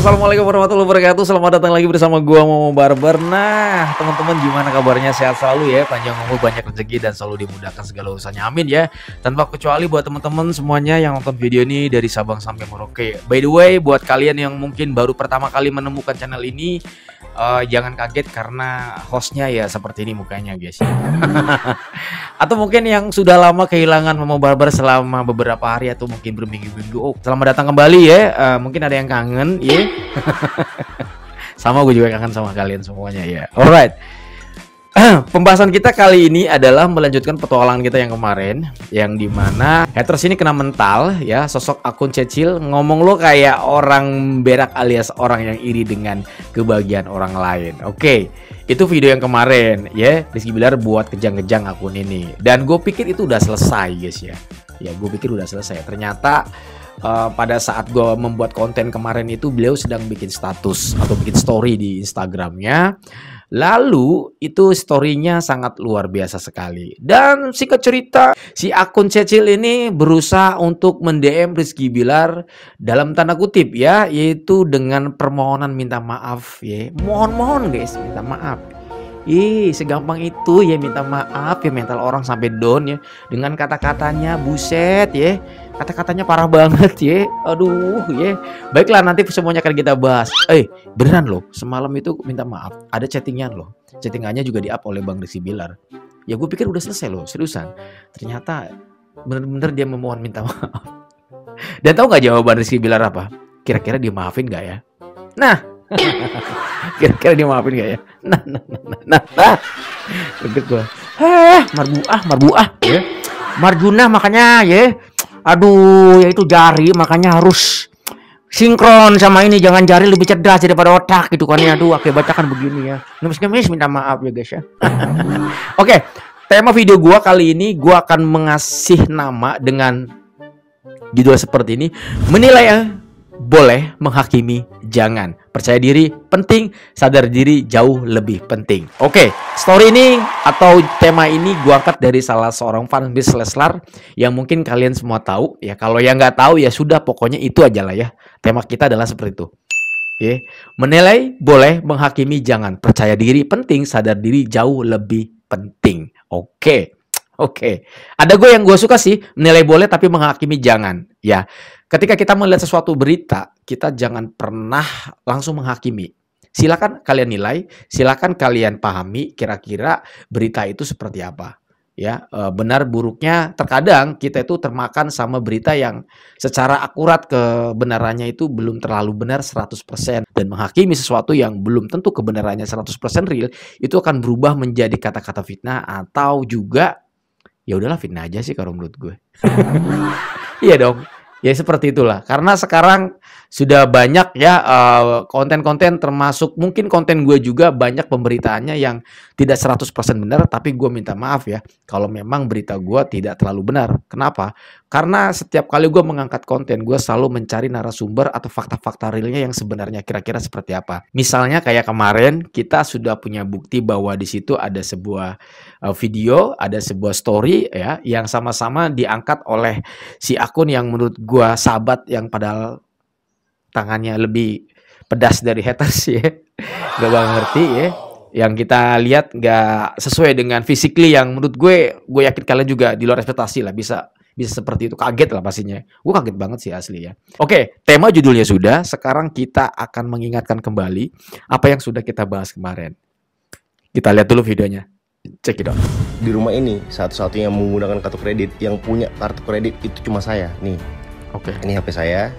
Assalamualaikum warahmatullahi wabarakatuh. Selamat datang lagi bersama gua Momo Barber. Nah, teman-teman gimana kabarnya? Sehat selalu ya, panjang umur, banyak rezeki dan selalu dimudahkan segala urusannya. Amin ya. Tanpa kecuali buat teman-teman semuanya yang nonton video ini dari Sabang sampai Merauke. By the way, buat kalian yang mungkin baru pertama kali menemukan channel ini, jangan kaget karena hostnya ya seperti ini mukanya guys. Atau mungkin yang sudah lama kehilangan Momo Barber selama beberapa hari atau mungkin berminggu-minggu. Oh, selamat datang kembali ya. Mungkin ada yang kangen ya. Sama, gue juga kangen sama kalian semuanya ya. Alright. Pembahasan kita kali ini adalah melanjutkan petualangan kita yang kemarin, yang dimana haters ini kena mental ya, sosok akun Cecil ngomong lo kayak orang berak alias orang yang iri dengan kebahagiaan orang lain. Oke, itu video yang kemarin ya, Rizky Bilar buat kejang-kejang akun ini, dan gue pikir itu udah selesai guys ya. Ya gue pikir udah selesai. Ternyata pada saat gue membuat konten kemarin itu beliau sedang bikin status atau bikin story di Instagramnya. Lalu itu storynya sangat luar biasa sekali. Dan singkat cerita, si akun Cecil ini berusaha untuk mend-DM Rizky Bilar dalam tanda kutip ya, yaitu dengan permohonan minta maaf ya. Mohon-mohon guys, minta maaf. Segampang itu ya minta maaf ya, mental orang sampai down ya. Dengan kata-katanya buset ya. Kata-katanya parah banget ya. Aduh ya. Baiklah, nanti semuanya akan kita bahas. Beneran loh, semalam itu minta maaf. Ada chattingan loh. Chattingannya juga di-up oleh Bang Rizky Bilar. Ya gue pikir udah selesai loh, seriusan. Ternyata bener-bener dia memohon minta maaf. Dan tahu gak jawaban Rizky Bilar apa? Kira-kira dia maafin gak ya? Nah, kira-kira dia maafin gak ya? Nah. Deket gue. Marbuah ya. Marjuna makanya ya. Aduh, ya itu jari makanya harus sinkron sama ini, jangan jari lebih cerdas daripada otak gitu kan ya. Aduh, oke, bacakan begini ya. Ngemis-ngemis minta maaf ya guys ya. Oke, tema video gua kali ini gua akan mengasih nama dengan judul seperti ini. Menilai boleh, menghakimi jangan. Percaya diri penting, sadar diri jauh lebih penting. Oke, story ini atau tema ini gua angkat dari salah seorang fanbase Leslar yang mungkin kalian semua tahu ya. Kalau yang nggak tahu ya sudah, pokoknya itu aja lah ya. Tema kita adalah seperti itu. Oke, menilai boleh, menghakimi jangan. Percaya diri penting, sadar diri jauh lebih penting. Oke. Ada yang gue suka sih, menilai boleh tapi menghakimi jangan. Ya, ketika kita melihat sesuatu berita, kita jangan pernah langsung menghakimi. Silakan kalian nilai, silakan kalian pahami kira-kira berita itu seperti apa. Ya, benar buruknya terkadang kita itu termakan sama berita yang secara akurat kebenarannya itu belum terlalu benar 100%, dan menghakimi sesuatu yang belum tentu kebenarannya 100% real itu akan berubah menjadi kata-kata fitnah atau juga ya udahlah fitnah aja sih kalau menurut gue. Iya dong. Ya seperti itulah. Karena sekarang sudah banyak ya konten-konten, termasuk mungkin konten gue juga banyak pemberitaannya yang tidak 100% benar, tapi gue minta maaf ya kalau memang berita gue tidak terlalu benar. Kenapa? Karena setiap kali gue mengangkat konten, gue selalu mencari narasumber atau fakta-fakta realnya yang sebenarnya kira-kira seperti apa. Misalnya kayak kemarin kita sudah punya bukti bahwa di situ ada sebuah video, ada sebuah story ya yang sama-sama diangkat oleh si akun yang menurut gue sahabat, yang padahal tangannya lebih pedas dari haters ya. Gak bang ngerti ya. Yang kita lihat gak sesuai dengan physically yang menurut gue yakin kalian juga di luar ekspektasi lah bisa seperti itu. Kaget lah pastinya. Gue kaget banget sih asli ya. Oke, tema judulnya sudah. Sekarang kita akan mengingatkan kembali apa yang sudah kita bahas kemarin. Kita lihat dulu videonya. Check it out. Di rumah ini satu-satunya yang menggunakan kartu kredit, yang punya kartu kredit itu cuma saya. Nih. Oke. Ini HP saya.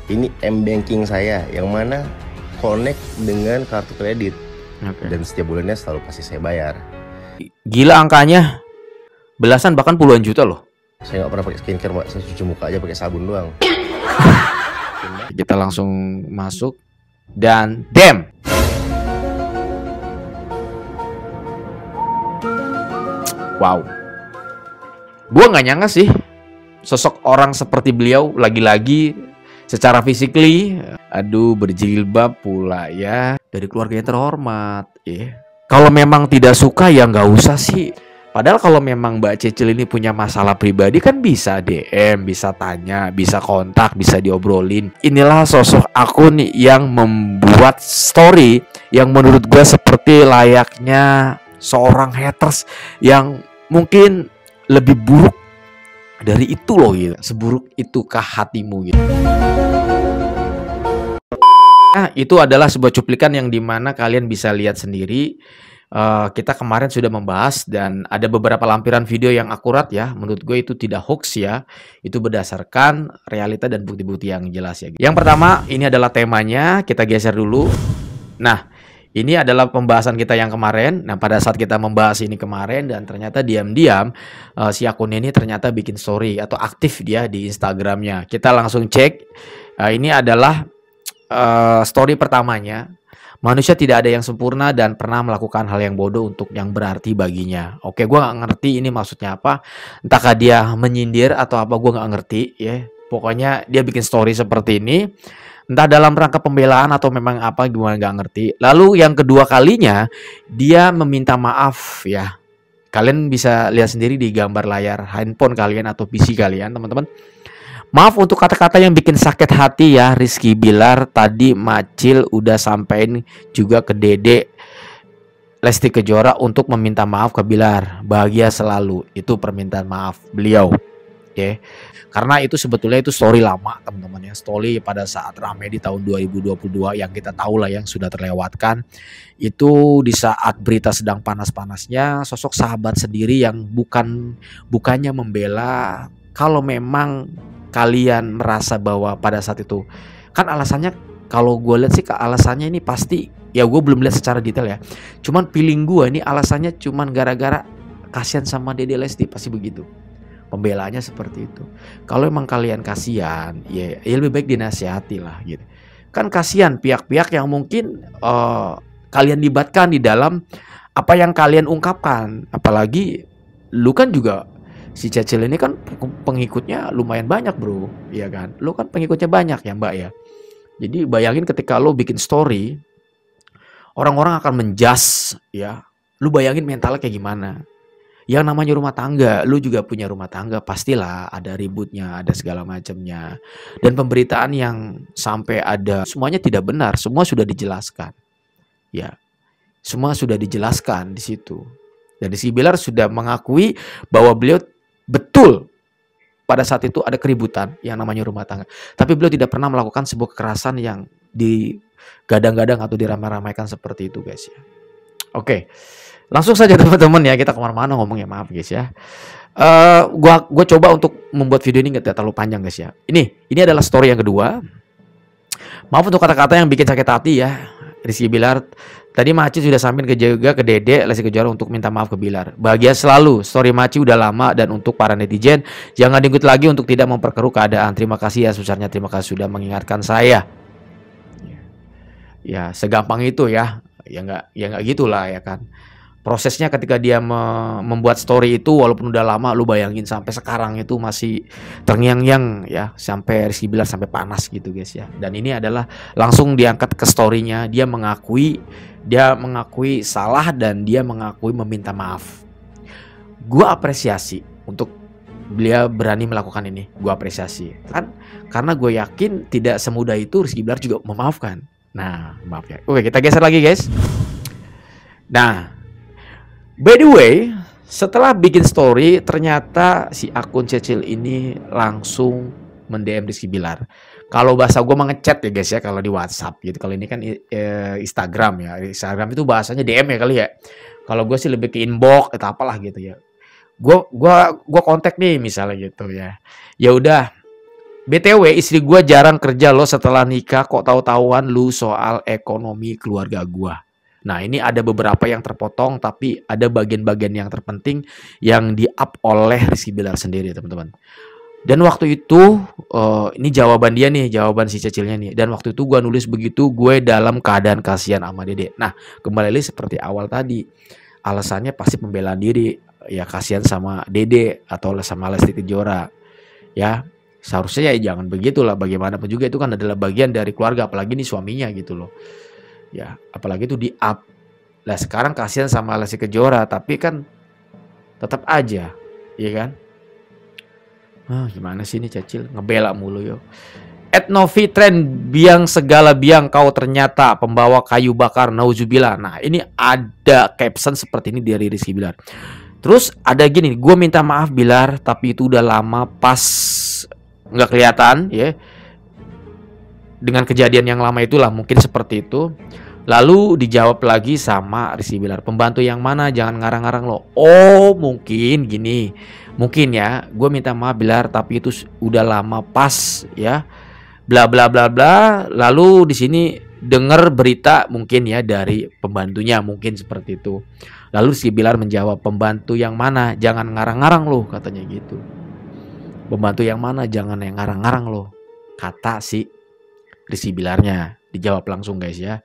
Ini M-Banking saya yang mana connect dengan kartu kredit. Dan setiap bulannya selalu pasti saya bayar. Gila angkanya. Belasan bahkan puluhan juta loh. Saya nggak pernah pakai skincare, Mbak. Saya cuci muka aja pakai sabun doang. Kita langsung masuk dan damn. Wow. Gua nggak nyangka sih sosok orang seperti beliau lagi-lagi secara physically, aduh, berjilbab pula ya, dari keluarga yang terhormat ya. Kalau memang tidak suka ya nggak usah sih Padahal kalau memang Mbak Cecil ini punya masalah pribadi kan bisa DM, bisa tanya, bisa kontak, bisa diobrolin. Inilah sosok akun yang membuat story yang menurut gue seperti layaknya seorang haters yang mungkin lebih buruk dari itu loh gitu. Seburuk itukah hatimu gitu. Nah, itu adalah sebuah cuplikan yang dimana kalian bisa lihat sendiri. Kita kemarin sudah membahas dan ada beberapa lampiran video yang akurat ya. Menurut gue itu tidak hoax ya. Itu berdasarkan realita dan bukti-bukti yang jelas ya. Yang pertama, ini adalah temanya. Kita geser dulu. Nah, ini adalah pembahasan kita yang kemarin. Nah, pada saat kita membahas ini kemarin dan ternyata diam-diam si akun ini ternyata bikin story atau aktif dia di Instagramnya. Kita langsung cek. Ini adalah story pertamanya. Manusia tidak ada yang sempurna dan pernah melakukan hal yang bodoh untuk yang berarti baginya. Oke, gue gak ngerti ini maksudnya apa. Entahkah dia menyindir atau apa, gue gak ngerti ya. Pokoknya dia bikin story seperti ini. Entah dalam rangka pembelaan atau memang apa, gimana gak ngerti. Lalu yang kedua kalinya dia meminta maaf ya. Kalian bisa lihat sendiri di gambar layar handphone kalian atau PC kalian teman-teman. Maaf untuk kata-kata yang bikin sakit hati ya Rizky Bilar. Tadi Macil udah sampein juga ke Dede Lesti Kejora untuk meminta maaf ke Bilar. Bahagia selalu. Itu permintaan maaf beliau. Oke. Karena itu sebetulnya itu story lama teman-teman ya. Story pada saat rame di tahun 2022 yang kita tahu lah yang sudah terlewatkan. Itu di saat berita sedang panas-panasnya sosok sahabat sendiri yang bukannya membela. Kalau memang kalian merasa bahwa pada saat itu kan alasannya, kalau gue lihat sih alasannya ini pasti ya, gue belum lihat secara detail ya, cuman feeling gue ini alasannya cuman gara-gara kasihan sama Dede Lesti, pasti begitu pembelaannya seperti itu. Kalau emang kalian kasihan ya lebih baik dinasihati lah gitu kan. Kasihan pihak-pihak yang mungkin kalian libatkan di dalam apa yang kalian ungkapkan. Apalagi lu kan juga, si Cecil ini kan pengikutnya lumayan banyak bro, iya kan? Lo kan pengikutnya banyak ya mbak ya. Jadi bayangin ketika lo bikin story, orang-orang akan menjudge ya. Lo bayangin mentalnya kayak gimana. Yang namanya rumah tangga, lo juga punya rumah tangga, pastilah ada ributnya, ada segala macamnya. Dan pemberitaan yang sampai ada, semuanya tidak benar, semua sudah dijelaskan. Ya, semua sudah dijelaskan di situ. Dan Rizky Bilar sudah mengakui bahwa beliau betul pada saat itu ada keributan yang namanya rumah tangga. Tapi beliau tidak pernah melakukan sebuah kekerasan yang digadang-gadang atau diramai-ramaikan seperti itu guys ya. Oke, langsung saja teman-teman ya, kita kemana-mana ngomongnya, maaf guys ya. Gua coba untuk membuat video ini nggak terlalu panjang guys ya. Ini adalah story yang kedua. Maaf untuk kata-kata yang bikin sakit hati ya. Rizky Bilar tadi Maci sudah sampein juga ke Dede Lesti Kejora untuk minta maaf ke Bilar. Bahagia selalu. Story Maci udah lama dan untuk para netizen jangan diikut lagi untuk tidak memperkeruh keadaan. Terima kasih ya sebesarnya, terima kasih sudah mengingatkan saya. Ya segampang itu ya. Ya nggak gitulah ya kan. Prosesnya ketika dia membuat story itu walaupun udah lama, lu bayangin sampai sekarang itu masih terngiang-ngiang ya, sampai Rizky Bilar sampai panas gitu guys ya. Dan ini adalah langsung diangkat ke story-nya, dia mengakui salah dan dia mengakui meminta maaf. Gua apresiasi untuk beliau berani melakukan ini, gua apresiasi kan, karena gue yakin tidak semudah itu Rizky Bilar juga memaafkan. Nah maaf ya. Oke, kita geser lagi guys. Nah, by the way, setelah bikin story, ternyata si akun Cecil ini langsung mend-DM Rizky Bilar. Kalau bahasa gue ngechat ya guys ya, kalau di WhatsApp gitu. Kalau ini kan Instagram ya. Instagram itu bahasanya DM ya kali ya. Kalau gue sih lebih ke inbox atau apalah gitu ya. Gue kontak nih misalnya gitu ya. Ya udah. BTW istri gue jarang kerja loh setelah nikah, kok tahu-tahuan lu soal ekonomi keluarga gue. Nah ini ada beberapa yang terpotong, tapi ada bagian-bagian yang terpenting yang di-up oleh Rizky Bilar sendiri teman-teman. Dan waktu itu ini jawaban dia nih, jawaban si Cecilnya nih. Dan waktu itu gue nulis begitu, gue dalam keadaan kasihan sama Dede. Nah kembali lagi seperti awal tadi, alasannya pasti pembelaan diri. Ya kasihan sama Dede atau sama Lesti Kejora. Ya seharusnya ya jangan begitulah, bagaimanapun juga itu kan adalah bagian dari keluarga, apalagi nih suaminya gitu loh. Ya apalagi itu di up. Lah sekarang kasihan sama Lesti Kejora, tapi kan tetap aja, iya kan? Gimana sih ini Cacil ngebela mulu yo. Novi Trend, biang segala biang kau ternyata pembawa kayu bakar, nauzubillah. Nah ini ada caption seperti ini dari Rizky Bilar. Terus ada gini, gue minta maaf Bilar, tapi itu udah lama pas nggak kelihatan ya. Dengan kejadian yang lama itulah mungkin seperti itu. Lalu dijawab lagi sama Rizky Bilar, pembantu yang mana, jangan ngarang-ngarang lo. Oh mungkin gini, mungkin ya, gue minta maaf Bilar, tapi itu udah lama pas ya, bla bla bla bla. Lalu di sini dengar berita mungkin ya dari pembantunya, mungkin seperti itu. Lalu Rizky Bilar menjawab, pembantu yang mana, jangan ngarang-ngarang lo, katanya gitu. Pembantu yang mana, jangan yang ngarang-ngarang lo, kata si Rizky Bilarnya. Dijawab langsung guys ya,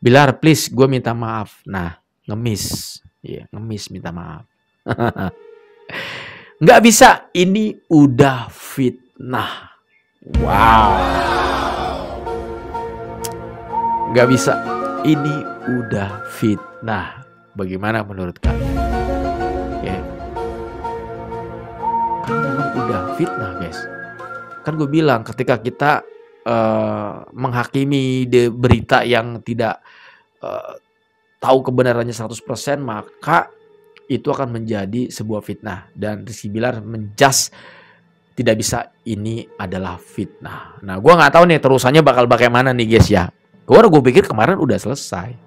Bilar please gue minta maaf. Nah ngemis, ya ngemis minta maaf. Nggak bisa, ini udah fitnah. Wow, nggak bisa, ini udah fitnah. Bagaimana menurut kalian? Ya, kan memang udah fitnah guys. Kan gue bilang ketika kita menghakimi berita yang tidak tahu kebenarannya 100%, maka itu akan menjadi sebuah fitnah. Dan Rizky Bilar menjas tidak bisa, ini adalah fitnah. Nah gue gak tahu nih terusannya bakal bagaimana nih guys ya. Gue pikir kemarin udah selesai.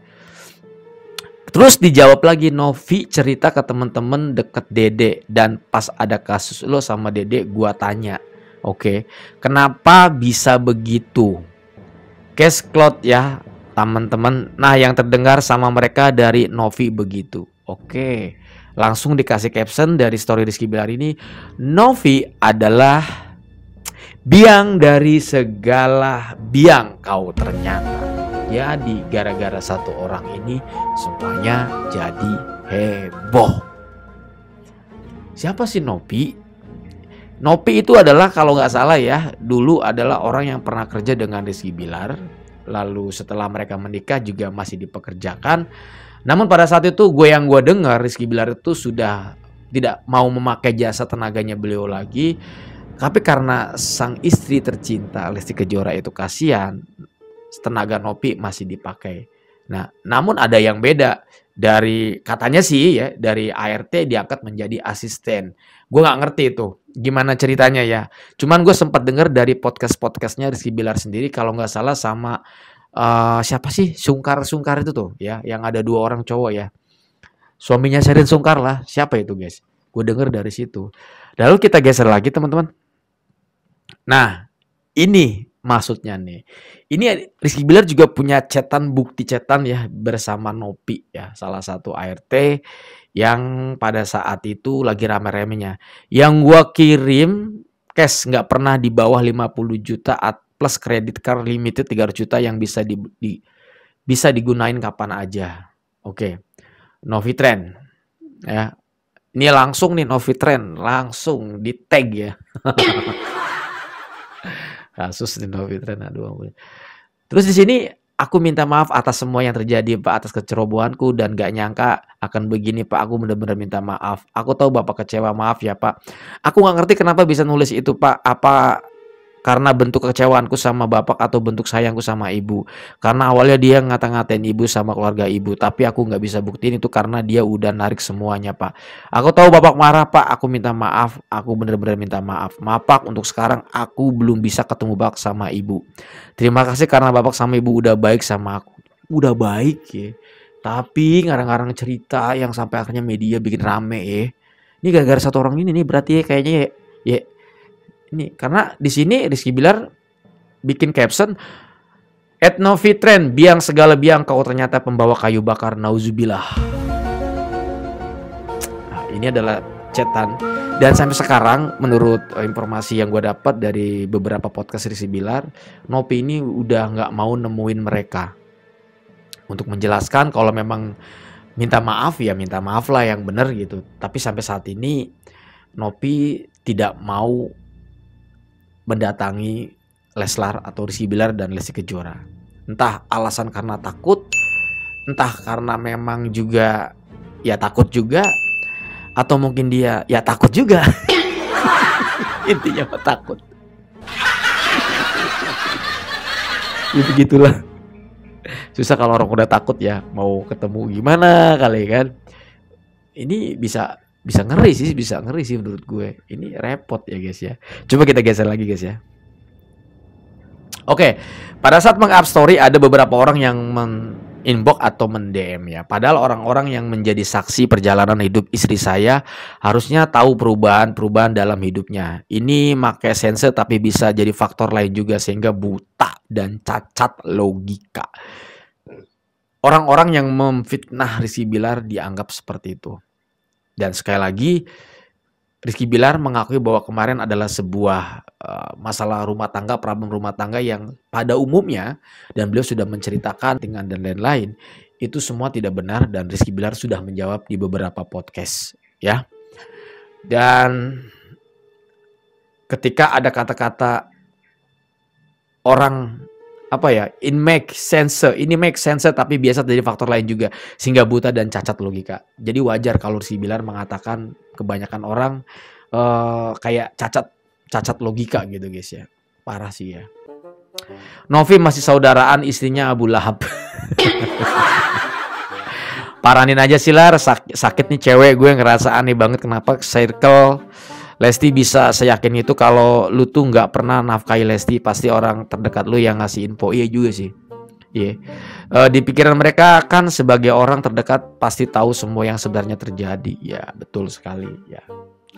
Terus dijawab lagi, Novi cerita ke temen-temen deket Dede, dan pas ada kasus lo sama Dede gue tanya, oke, kenapa bisa begitu? Case cloud ya teman-teman. Nah yang terdengar sama mereka dari Novi begitu. Oke, langsung dikasih caption dari story Rizky Bilar ini, Novi adalah biang dari segala biang kau ternyata. Jadi gara-gara satu orang ini semuanya jadi heboh. Siapa sih Novi? Novi itu adalah kalau nggak salah ya, dulu adalah orang yang pernah kerja dengan Rizky Bilar. Lalu setelah mereka menikah juga masih dipekerjakan. Namun pada saat itu gue dengar Rizky Bilar itu sudah tidak mau memakai jasa tenaganya beliau lagi. Tapi karena sang istri tercinta Lesti Kejora itu kasihan, tenaga Novi masih dipakai. Nah, namun ada yang beda. Dari katanya sih ya, dari ART diangkat menjadi asisten. Gue nggak ngerti itu gimana ceritanya ya. Cuman gue sempat dengar dari podcastnya Rizky Bilar sendiri, kalau nggak salah sama siapa sih, Sungkar itu tuh ya, yang ada 2 orang cowok ya. Suaminya Sherin Sungkar lah. Siapa itu guys? Gue dengar dari situ. Lalu kita geser lagi teman-teman. Nah ini maksudnya nih, ini Rizky Bilar juga punya bukti chatan ya bersama Novi ya, salah satu ART yang pada saat itu lagi rame-ramenya. Yang gua kirim cash nggak pernah di bawah 50 juta plus kredit card limited 300 juta yang bisa digunain kapan aja. Oke. Novi Trend ya. Ini langsung nih Novi Trend langsung di tag ya. Kasus di Novi Trend, aduh. Terus di sini aku minta maaf atas semua yang terjadi Pak, atas kecerobohanku dan gak nyangka akan begini Pak. Aku benar-benar minta maaf. Aku tahu Bapak kecewa, maaf ya Pak. Aku gak ngerti kenapa bisa nulis itu Pak. Apa karena bentuk kekecewaanku sama Bapak atau bentuk sayangku sama Ibu? Karena awalnya dia ngata-ngatain Ibu sama keluarga Ibu, tapi aku gak bisa buktiin itu karena dia udah narik semuanya Pak. Aku tahu Bapak marah Pak. Aku minta maaf. Aku benar-benar minta maaf. Maaf Pak, untuk sekarang aku belum bisa ketemu Bapak sama Ibu. Terima kasih karena Bapak sama Ibu udah baik sama aku. Udah baik ya, tapi ngarang-ngarang cerita yang sampai akhirnya media bikin rame ya. Ini gara-gara satu orang ini nih berarti ya kayaknya ya. Ini karena di sini Rizky Bilar bikin caption, Novi Trend, biang segala biang kau ternyata pembawa kayu bakar, nauzubillah. Nah, ini adalah chatan. Dan sampai sekarang menurut informasi yang gue dapat dari beberapa podcast Rizky Bilar, Novi ini udah nggak mau nemuin mereka untuk menjelaskan kalau memang minta maaf ya minta maaf lah yang benar gitu. Tapi sampai saat ini Novi tidak mau mendatangi Leslar atau Rizky Bilar dan Lesti Kejora. Entah alasan karena takut, entah karena memang juga ya takut juga, Atau mungkin dia ya takut juga. Intinya takut. Ya begitulah. Susah kalau orang udah takut ya, mau ketemu gimana kali kan. Ini bisa ngeri sih menurut gue. Ini repot ya guys ya. Coba kita geser lagi guys ya. Oke, pada saat meng-up story ada beberapa orang yang inbox atau men-DM ya. Padahal orang-orang yang menjadi saksi perjalanan hidup istri saya harusnya tahu perubahan dalam hidupnya. Ini make sense tapi bisa jadi faktor lain juga sehingga buta dan cacat logika. Orang-orang yang memfitnah Rizky Bilar dianggap seperti itu. Dan sekali lagi Rizky Bilar mengakui bahwa kemarin adalah sebuah masalah rumah tangga, problem rumah tangga yang pada umumnya, dan beliau sudah menceritakan dengan dan lain-lain, itu semua tidak benar dan Rizky Bilar sudah menjawab di beberapa podcast ya. Dan ketika ada kata-kata orang ini make sense tapi biasa dari faktor lain juga sehingga buta dan cacat logika. Jadi wajar kalau Rizky Bilar mengatakan kebanyakan orang kayak cacat logika gitu guys ya. Parah sih ya. Novi masih saudaraan istrinya Abu Lahab. Paranin aja sih Lar, sakit nih cewek, gue ngerasa aneh banget kenapa circle Lesti bisa seyakin itu. Kalau lu tuh nggak pernah nafkahi Lesti, pasti orang terdekat lu yang ngasih info. Iya juga sih. Iya. Di pikiran mereka kan sebagai orang terdekat pasti tahu semua yang sebenarnya terjadi. Ya betul sekali. Ya.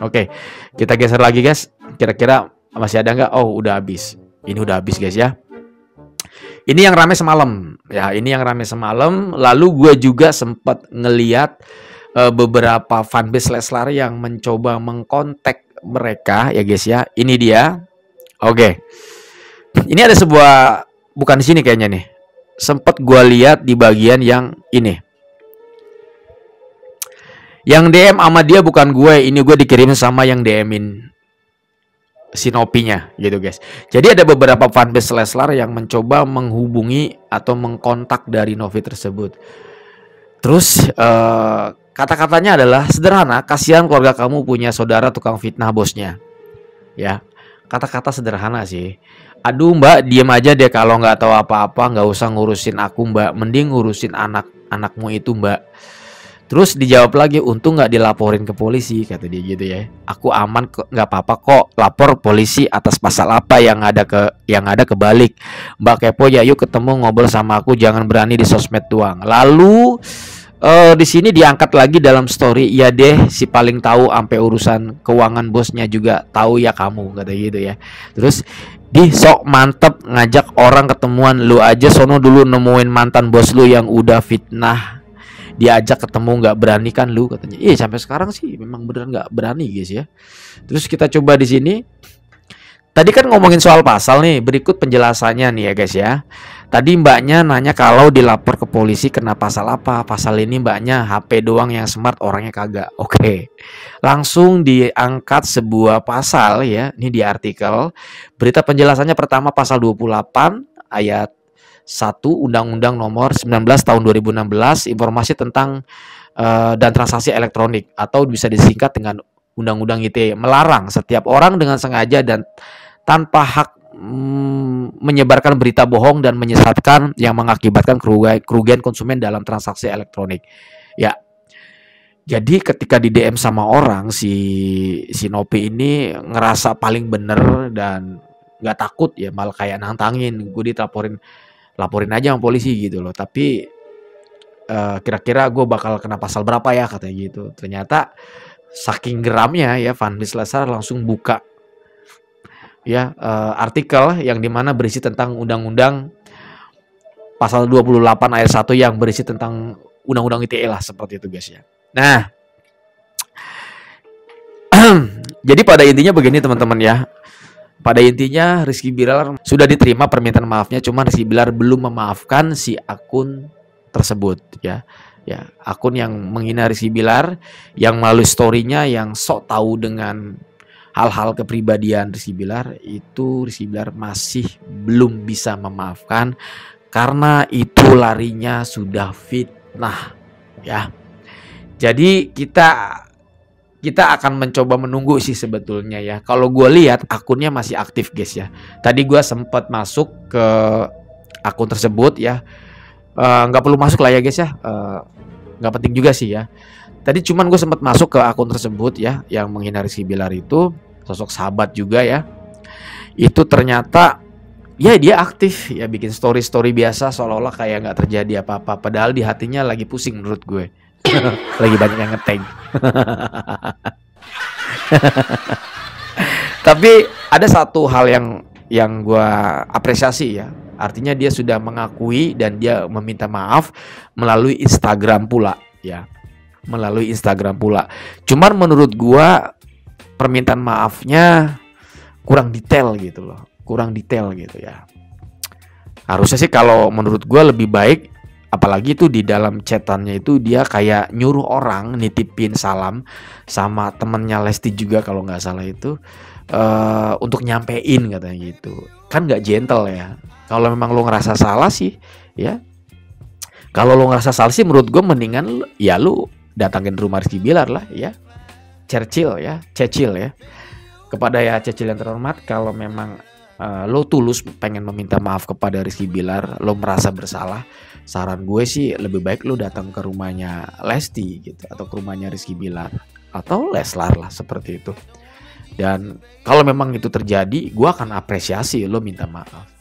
Oke, kita geser lagi guys. Kira-kira masih ada nggak? Oh udah habis. Ini udah habis guys ya. Ini yang rame semalam. Ya ini yang rame semalam. Lalu gue juga sempat ngeliat beberapa fanbase Leslar yang mencoba mengkontak mereka ya guys ya. Ini dia. Oke. Ini ada sebuah, bukan di sini kayaknya nih. Sempet gue lihat di bagian yang ini. Yang DM sama dia bukan gue. Ini gue dikirim sama yang DM-in si Nopinya gitu guys. Jadi ada beberapa fanbase Leslar yang mencoba menghubungi atau mengkontak dari Novi tersebut. Terus kata-katanya adalah sederhana, kasihan keluarga kamu punya saudara tukang fitnah bosnya. Ya, kata-kata sederhana sih. Aduh mbak, diem aja deh kalau nggak tahu apa-apa, nggak usah ngurusin aku mbak, mending ngurusin anak-anakmu itu mbak. Terus dijawab lagi, untung nggak dilaporin ke polisi, kata dia gitu ya. Aku aman kok, nggak apa-apa kok, lapor polisi atas pasal apa yang ada kebalik. Mbak kepo ya, yuk ketemu ngobrol sama aku, jangan berani di sosmed doang. Lalu di sini diangkat lagi dalam story, ya deh si paling tahu sampai urusan keuangan bosnya juga tahu ya kamu, kata gitu ya. Terus di sok mantep ngajak orang ketemuan, lu aja sono dulu nemuin mantan bos lu yang udah fitnah, diajak ketemu nggak berani kan lu, katanya. Iya sampai sekarang sih memang beneran nggak berani guys ya. Terus kita coba di sini. Tadi kan ngomongin soal pasal nih, berikut penjelasannya nih ya guys ya. Tadi mbaknya nanya kalau dilapor ke polisi kena pasal apa. Pasal ini mbaknya HP doang yang smart, orangnya kagak. Oke. Langsung diangkat sebuah pasal ya. Ini di artikel. Berita penjelasannya pertama pasal 28 ayat 1 Undang-Undang Nomor 19 Tahun 2016 informasi tentang dan transaksi elektronik, atau bisa disingkat dengan Undang-Undang ITE, melarang setiap orang dengan sengaja dan tanpa hak menyebarkan berita bohong dan menyesatkan yang mengakibatkan kerugian konsumen dalam transaksi elektronik. Ya. Jadi ketika di DM sama orang, si Nopi ini ngerasa paling bener dan nggak takut ya, malah kayak nantangin, gue laporin aja sama polisi gitu loh. Tapi kira-kira gue bakal kena pasal berapa ya, katanya gitu. Ternyata saking geramnya ya, fanbase Leslar langsung buka ya artikel yang dimana berisi tentang undang-undang pasal 28 ayat 1 yang berisi tentang undang-undang ITE lah, seperti itu guys ya. Nah, jadi pada intinya begini teman-teman ya. Pada intinya Rizky Bilar sudah diterima permintaan maafnya, cuma Rizky Bilar belum memaafkan si akun tersebut ya. Ya, akun yang menghina Rizky Bilar, yang melalui story-nya yang sok tahu dengan hal-hal kepribadian Rizky Bilar, itu Rizky Bilar masih belum bisa memaafkan karena itu larinya sudah fitnah ya. Jadi kita kita akan mencoba menunggu sih sebetulnya ya. Kalau gue lihat akunnya masih aktif guys ya. Tadi gue sempat masuk ke akun tersebut ya. Nggak perlu masuk lah ya guys ya. Nggak penting juga sih ya. Tadi cuman gue sempat masuk ke akun tersebut ya, yang menghina Rizky Bilar itu, sosok sahabat juga ya. Itu ternyata ya dia aktif ya, bikin story biasa seolah-olah kayak nggak terjadi apa-apa, padahal di hatinya lagi pusing menurut gue. Lagi banyak yang ngeteng. Tapi ada satu hal yang gue apresiasi ya, artinya dia sudah mengakui dan dia meminta maaf melalui Instagram pula ya, melalui Instagram pula. Cuman menurut gue permintaan maafnya kurang detail gitu loh, kurang detail gitu ya. Harusnya sih kalau menurut gue lebih baik, apalagi itu di dalam chatannya itu dia kayak nyuruh orang nitipin salam sama temennya Lesti juga kalau nggak salah itu, untuk nyampein katanya gitu. Kan nggak gentle ya. Kalau memang lo ngerasa salah sih ya, kalau lo ngerasa salah sih menurut gue mendingan ya lu datangin rumah Rizky Bilar lah ya, Cecil ya. Kepada ya Cecil yang terhormat, kalau memang lo tulus pengen meminta maaf kepada Rizky Bilar, lo merasa bersalah, saran gue sih lebih baik lo datang ke rumahnya Lesti gitu, atau ke rumahnya Rizky Bilar atau Leslar lah seperti itu. Dan kalau memang itu terjadi, gue akan apresiasi lo minta maaf.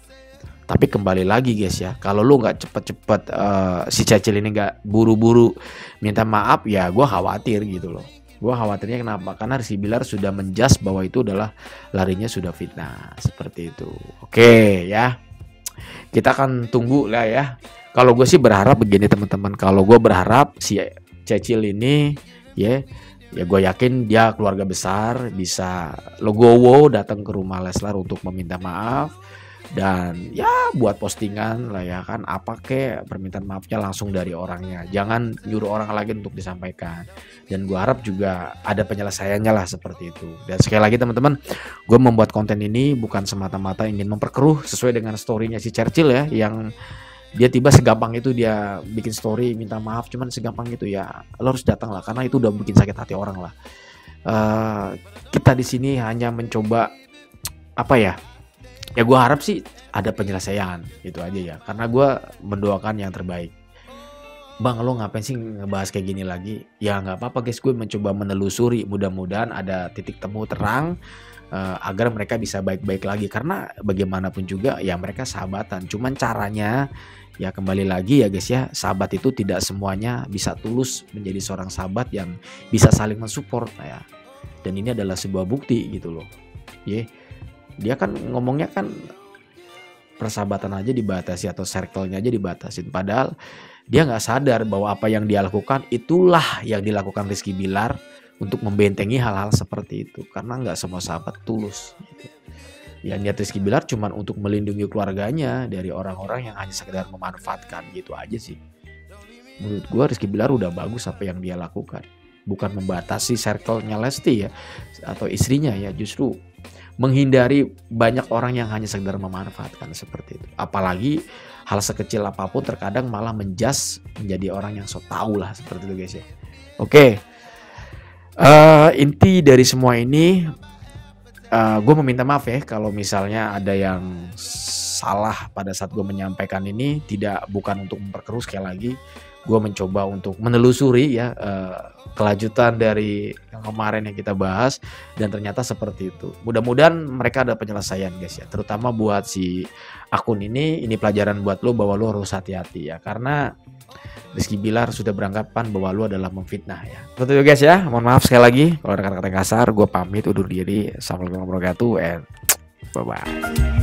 Tapi kembali lagi guys ya, kalau lo nggak cepet-cepet si Cecil ini nggak buru-buru minta maaf, ya gue khawatir gitu loh. Gue khawatirnya kenapa? Karena Rizky Bilar sudah menjas bahwa itu adalah larinya sudah fitnah seperti itu. Oke ya, kita akan tunggu lah ya. Kalau gue sih berharap begini teman-teman, kalau gue berharap si Cecil ini ya gue yakin dia keluarga besar, bisa legowo datang ke rumah Leslar untuk meminta maaf. Dan ya buat postingan lah ya kan, apa kek permintaan maafnya langsung dari orangnya, jangan nyuruh orang lagi untuk disampaikan. Dan gue harap juga ada penyelesaiannya lah seperti itu. Dan sekali lagi teman-teman, gue membuat konten ini bukan semata-mata ingin memperkeruh, sesuai dengan storynya si Churchill ya, yang dia tiba segampang itu dia bikin story minta maaf, cuman segampang itu ya lo harus datang lah, karena itu udah bikin sakit hati orang lah. Kita di sini hanya mencoba apa ya gue harap sih ada penyelesaian itu aja ya, karena gue mendoakan yang terbaik. Bang, lo ngapain sih ngebahas kayak gini lagi? Ya nggak apa-apa guys, gue mencoba menelusuri, mudah-mudahan ada titik temu terang agar mereka bisa baik-baik lagi. Karena bagaimanapun juga ya mereka sahabatan, cuman caranya ya kembali lagi ya guys ya, sahabat itu tidak semuanya bisa tulus menjadi seorang sahabat yang bisa saling mensupport ya. Dan ini adalah sebuah bukti gitu loh. Dia kan ngomongnya kan persahabatan aja dibatasi atau circle-nya aja dibatasin, padahal dia nggak sadar bahwa apa yang dia lakukan itulah yang dilakukan Rizky Bilar untuk membentengi hal-hal seperti itu, karena nggak semua sahabat tulus gitu. Ya niat Rizky Bilar cuma untuk melindungi keluarganya dari orang-orang yang hanya sekedar memanfaatkan gitu aja sih. Menurut gue Rizky Bilar udah bagus apa yang dia lakukan, bukan membatasi circle-nya Lesti ya atau istrinya ya, justru menghindari banyak orang yang hanya sekedar memanfaatkan seperti itu. Apalagi hal sekecil apapun terkadang malah menjas menjadi orang yang so tau lah seperti itu guys ya. Oke, inti dari semua ini gue meminta maaf ya kalau misalnya ada yang salah pada saat gue menyampaikan ini. Bukan untuk memperkeruh, sekali lagi gue mencoba untuk menelusuri ya kelanjutan dari yang kemarin yang kita bahas, dan ternyata seperti itu. Mudah-mudahan mereka ada penyelesaian guys ya, terutama buat si akun ini pelajaran buat lo bahwa lo harus hati-hati ya, karena Rizky Bilar sudah beranggapan bahwa lo adalah memfitnah ya. Seperti itu guys ya, mohon maaf sekali lagi kalau ada kata-kata kasar. Gue pamit undur diri. Assalamualaikum warahmatullahi wabarakatuh and bye bye.